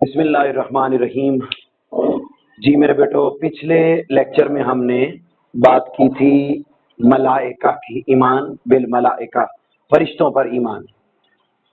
بسم اللہ الرحمن الرحیم۔ جی میرے بیٹو، پچھلے لیکچر میں ہم نے بات کی تھی ملائکہ کی، ایمان بالملائکہ، فرشتوں پر ایمان۔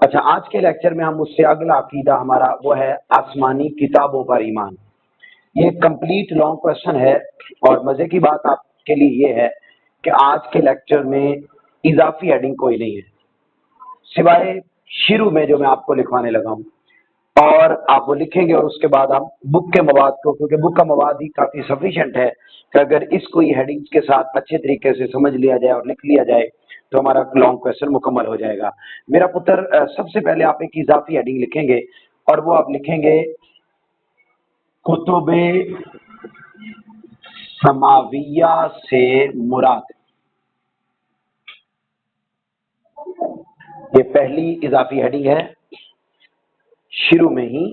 اچھا، آج کے لیکچر میں ہم اس سے اگلا عقیدہ ہمارا وہ ہے آسمانی کتابوں پر ایمان۔ یہ کمپلیٹ لانگ کوشچن ہے، اور مزے کی بات آپ کے لیے یہ ہے کہ آج کے لیکچر میں اضافی ہیڈنگ کوئی نہیں ہے، سوائے شروع میں جو میں آپ کو لکھوانے لگا ہوں، اور آپ وہ لکھیں گے اور اس کے بعد ہم بک کے مواد کو، کیونکہ بک کا مواد ہی کافی سفیشینٹ ہے کہ اگر اس کو یہ ہیڈنگز کے ساتھ اچھے طریقے سے سمجھ لیا جائے اور لکھ لیا جائے تو ہمارا لانگ کویسچن مکمل ہو جائے گا۔ میرا پتر، سب سے پہلے آپ ایک اضافی ہیڈنگ لکھیں گے، اور وہ آپ لکھیں گے کتب سماویہ سے مراد۔ یہ پہلی اضافی ہیڈنگ ہے، شروع میں ہی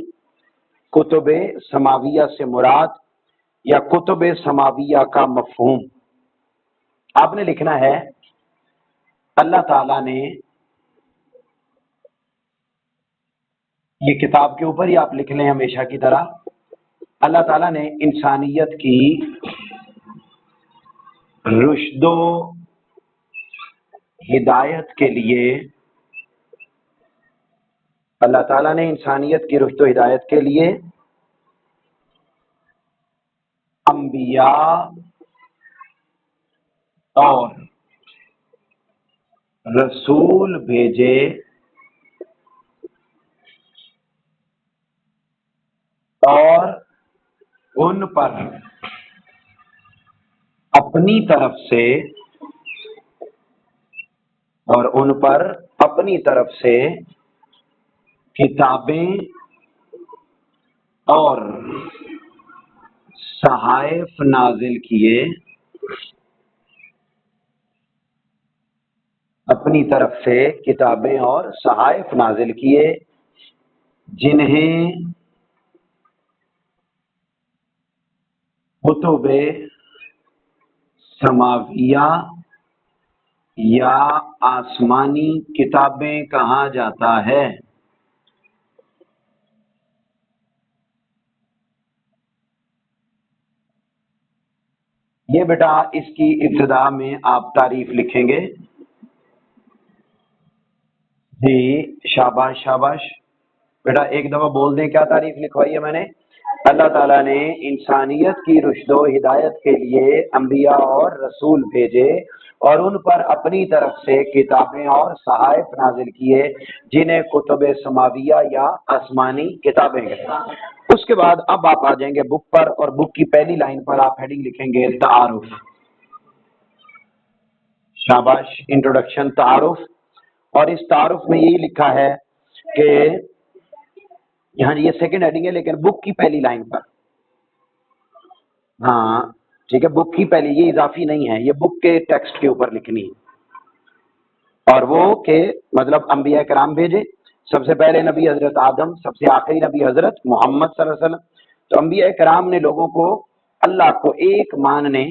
کتب سماویہ سے مراد یا کتب سماویہ کا مفہوم۔ آپ نے لکھنا ہے اللہ تعالیٰ نے، یہ کتاب کے اوپر ہی آپ لکھ لیں ہمیشہ کی طرح، اللہ تعالیٰ نے انسانیت کی رشد و ہدایت کے لیے، اللہ تعالیٰ نے انسانیت کی رشد و ہدایت کے لیے انبیاء اور رسول بھیجے، اور ان پر اپنی طرف سے کتابیں اور صحائف نازل کیے، اپنی طرف سے کتابیں اور صحائف نازل کیے، جنہیں کتب سماویہ یا آسمانی کتابیں کہا جاتا ہے۔ یہ بیٹا اس کی ابتدا میں آپ تعریف لکھیں گے۔ جی شاباش شاباش بیٹا، ایک دفعہ بول دیں کیا تعریف لکھوائی ہے میں نے؟ اللہ تعالیٰ نے انسانیت کی رشد و ہدایت کے لیے انبیاء اور رسول بھیجے، اور ان پر اپنی طرف سے کتابیں اور صحائف نازل کیے، جنہیں کتب سماویہ یا آسمانی کتابیں کہتے ہیں۔ اس کے بعد اب آپ آ جائیں گے بک پر، اور بک کی پہلی لائن پر آپ ہیڈنگ لکھیں گے تعارف۔ شاباش، انٹروڈکشن، تعارف۔ اور اس تعارف میں یہی لکھا ہے کہ یہاں یہ سیکنڈ ہیڈنگ ہے، لیکن بک کی پہلی لائن پر، ہاں ٹھیک ہے، بک کی پہلی، یہ اضافی نہیں ہے، یہ بک کے ٹیکسٹ کے اوپر لکھنی ہے، اور وہ کہ مطلب انبیاء کرام بھیجے، سب سے پہلے نبی حضرت آدم، سب سے آخری نبی حضرت محمد صلی اللہ علیہ وسلم۔ تو انبیاء کرام نے لوگوں کو اللہ کو ایک ماننے،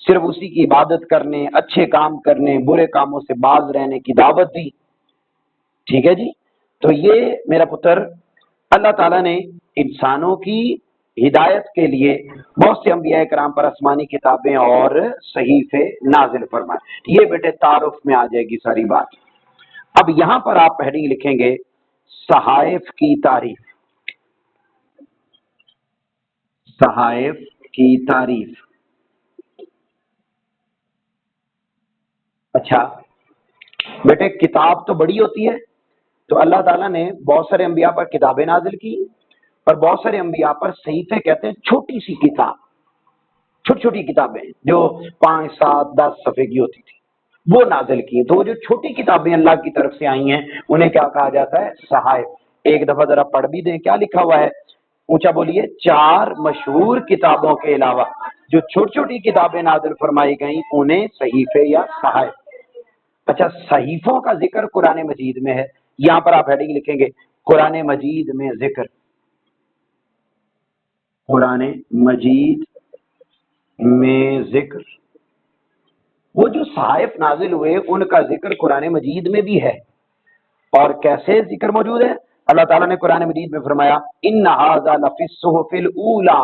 صرف اسی کی عبادت کرنے، اچھے کام کرنے، برے کاموں سے باز رہنے کی دعوت دی۔ ٹھیک ہے جی، تو یہ میرا پتر، اللہ تعالیٰ نے انسانوں کی ہدایت کے لیے بہت سے انبیاء کرام پر آسمانی کتابیں اور صحیفے نازل فرمائے۔ یہ بیٹے تعارف میں آ جائے گی ساری بات۔ اب یہاں پر آپ ہیڈنگ لکھیں گے صحائف کی تعریف۔ صحائف کی تعریف۔ اچھا بیٹے، کتاب تو بڑی ہوتی ہے، تو اللہ تعالیٰ نے بہت سارے انبیاء پر کتابیں نازل کی، اور بہت سارے انبیاء پر صحیفے کہتے ہیں چھوٹی سی کتاب، چھوٹی چھوٹی کتابیں جو 5 7 10 صفحے کی ہوتی تھی، وہ نازل کی۔ تو وہ جو چھوٹی کتابیں اللہ کی طرف سے آئی ہیں انہیں کیا کہا جاتا ہے؟ صحائف۔ ایک دفعہ ذرا پڑھ بھی دیں، کیا لکھا ہوا ہے؟ اونچا بولیے۔ 4 مشہور کتابوں کے علاوہ جو چھوٹی چھوٹی کتابیں نازل فرمائی گئیں انہیں صحیفے یا صحائف۔ اچھا، صحیفوں کا ذکر قرآن مجید میں ہے، یہاں پر آپ ہیڈنگ لکھیں گے قرآن مجید میں ذکر۔ قرآن مجید میں ذکر، وہ جو صحائف نازل ہوئے ان کا ذکر قرآن مجید میں بھی ہے۔ اور کیسے ذکر موجود ہے؟ اللہ تعالیٰ نے قرآن مجید میں فرمایا ان ھذا لفی الصحف الاولی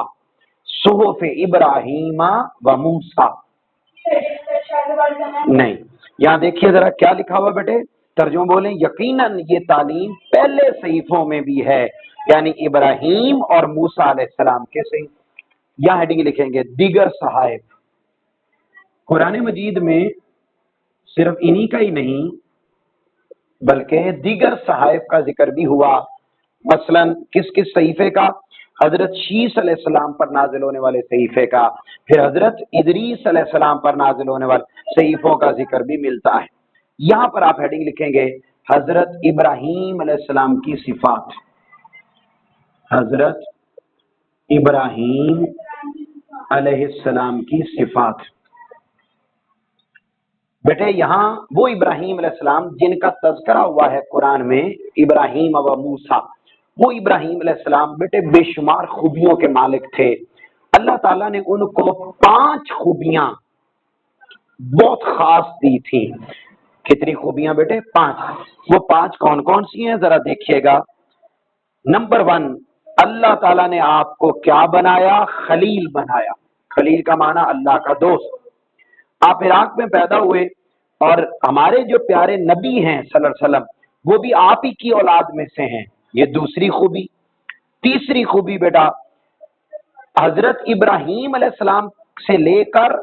صحف ابراہیم و موسیٰ. نہیں، یہاں دیکھیے ذرا کیا لکھا ہوا بیٹے، ترجمہ بولیں. یقیناً یہ تعلیم پہلے صحیفوں میں بھی ہے، یعنی ابراہیم اور موسیٰ علیہ السلام کے صحیح. یہاں ہیڈنگ لکھیں گے دیگر صحائف. قرآن مجید میں صرف انہی کا ہی نہیں بلکہ دیگر صحائف کا ذکر بھی ہوا. مثلا کس کس صحیفے کا؟ حضرت شیس علیہ السلام پر نازل ہونے والے صحیفے کا، پھر حضرت ادریس علیہ السلام پر نازل ہونے والے صحیفوں کا ذکر بھی ملتا ہے. یہاں پر آپ ہیڈنگ لکھیں گے حضرت ابراہیم علیہ السلام کی صفات. حضرت ابراہیم علیہ السلام کی صفات. بیٹے یہاں وہ ابراہیم علیہ السلام جن کا تذکرہ ہوا ہے قرآن میں، ابراہیم و موسیٰ، وہ ابراہیم علیہ السلام بیٹے بے شمار خوبیوں کے مالک تھے. اللہ تعالیٰ نے ان کو 5 خوبیاں بہت خاص دی تھی. کتنی خوبیاں بیٹے؟ 5. وہ 5 کون کون سی ہیں ذرا دیکھیے گا. نمبر 1، اللہ تعالیٰ نے آپ کو کیا بنایا؟ خلیل بنایا. خلیل کا معنی اللہ کا دوست. آپ عراق میں پیدا ہوئے اور ہمارے جو پیارے نبی ہیں صلی اللہ علیہ وسلم وہ بھی آپ ہی کی اولاد میں سے ہیں. یہ دوسری خوبی. تیسری خوبی بیٹا، حضرت ابراہیم علیہ السلام سے لے کر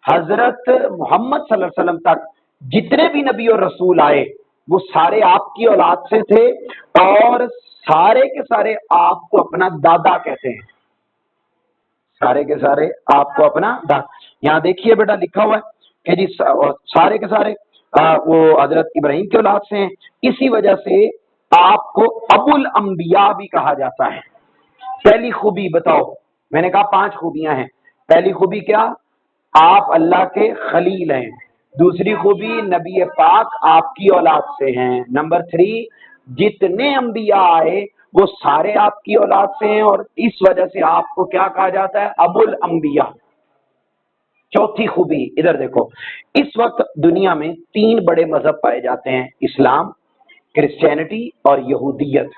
حضرت محمد صلی اللہ علیہ وسلم تک جتنے بھی نبی اور رسول آئے وہ سارے آپ کی اولاد سے تھے اور سارے کے سارے آپ کو اپنا دادا کہتے ہیں. سارے کے سارے آپ کو اپنا دادا. یہاں دیکھیے بیٹا لکھا ہوا ہے کہ جی سارے کے سارے وہ حضرت ابراہیم کے اولاد سے ہیں. اسی وجہ سے آپ کو ابو الانبیاء بھی کہا جاتا ہے. پہلی خوبی بتاؤ، میں نے کہا 5 خوبیاں ہیں. پہلی خوبی کیا؟ آپ اللہ کے خلیل ہیں. دوسری خوبی نبی پاک آپ کی اولاد سے ہیں. نمبر 3، جتنے انبیاء آئے وہ سارے آپ کی اولاد سے ہیں اور اس وجہ سے آپ کو کیا کہا جاتا ہے؟ ابو الانبیاء. چوتھی خوبی ادھر دیکھو، اس وقت دنیا میں 3 بڑے مذہب پائے جاتے ہیں، اسلام، کرسچینٹی اور یہودیت.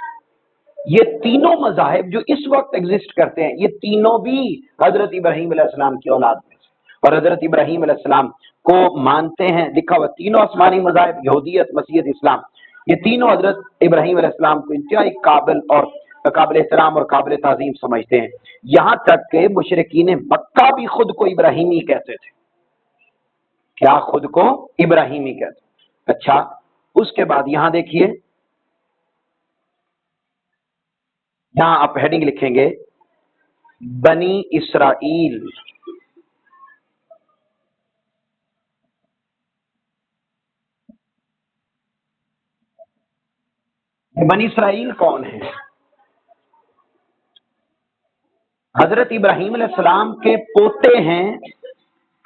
یہ تینوں مذاہب جو اس وقت ایگزسٹ کرتے ہیں یہ تینوں بھی حضرت ابراہیم علیہ السلام کی اولاد میں سے اور حضرت ابراہیم علیہ السلام کو مانتے ہیں. لکھا ہوا تینوں آسمانی مذاہب، یہودیت، مسیحیت، اسلام، یہ تینوں حضرت ابراہیم علیہ السلام کو انتہائی قابل احترام اور قابل تعظیم سمجھتے ہیں. یہاں تک کہ مشرکین مکہ بھی خود کو ابراہیمی کہتے تھے. کیا خود کو ابراہیمی کہتے؟ اچھا، اس کے بعد یہاں دیکھیے، یہاں آپ ہیڈنگ لکھیں گے بنی اسرائیل. بنی اسرائیل کون ہے؟ حضرت ابراہیم علیہ السلام کے پوتے ہیں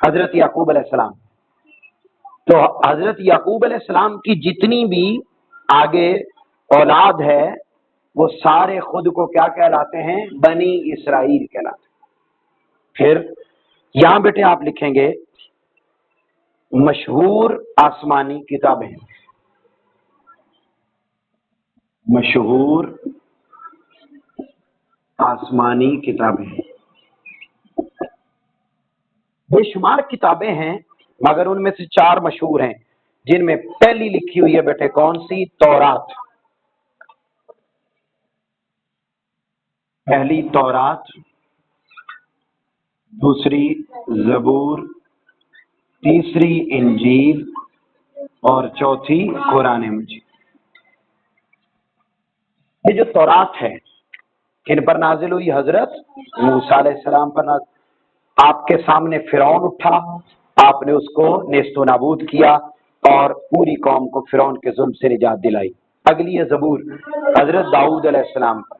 حضرت یعقوب علیہ السلام. تو حضرت یعقوب علیہ السلام کی جتنی بھی آگے اولاد ہے وہ سارے خود کو کیا کہلاتے ہیں؟ بنی اسرائیل کہلاتے ہیں. پھر یہاں بیٹے آپ لکھیں گے مشہور آسمانی کتابیں. مشہور آسمانی کتابیں بے شمار کتابیں ہیں مگر ان میں سے 4 مشہور ہیں جن میں پہلی لکھی ہوئی ہے بیٹے کون سی؟ تورات. پہلی تورات، دوسری زبور، تیسری انجیل اور چوتھی قرآن مجید. یہ جو تورات ہے کن پر نازل ہوئی؟ حضرت موسیٰ علیہ السلام پر نازل. آپ کے سامنے فرعون اٹھا، آپ نے اس کو نیست و نابود کیا اور پوری قوم کو فرعون کے ظلم سے نجات دلائی. اگلی ہے زبور، حضرت داؤد علیہ السلام پر.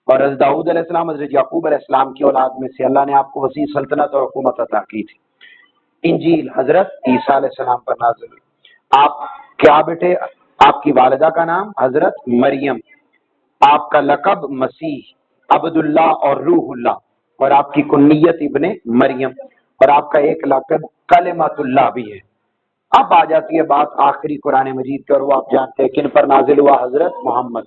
اور حضرت داؤد علیہ السلام حضرت یعقوب علیہ السلام کی اولاد میں سے، اللہ نے آپ کو وسیع سلطنت اور حکومت عطا کی تھی. انجیل حضرت عیسیٰ علیہ السلام پر نازل ہوئی. آپ کیا بیٹے؟ آپ کی والدہ کا نام حضرت مریم، آپ کا لقب مسیح، عبداللہ اور روح اللہ، اور آپ کی کنیت ابن مریم، اور آپ کا ایک لقب کلمۃ اللہ بھی ہے. اب آ جاتی ہے بات آخری قرآن مجید پر، وہ آپ جانتے ہیں کن پر نازل ہوا؟ حضرت محمد.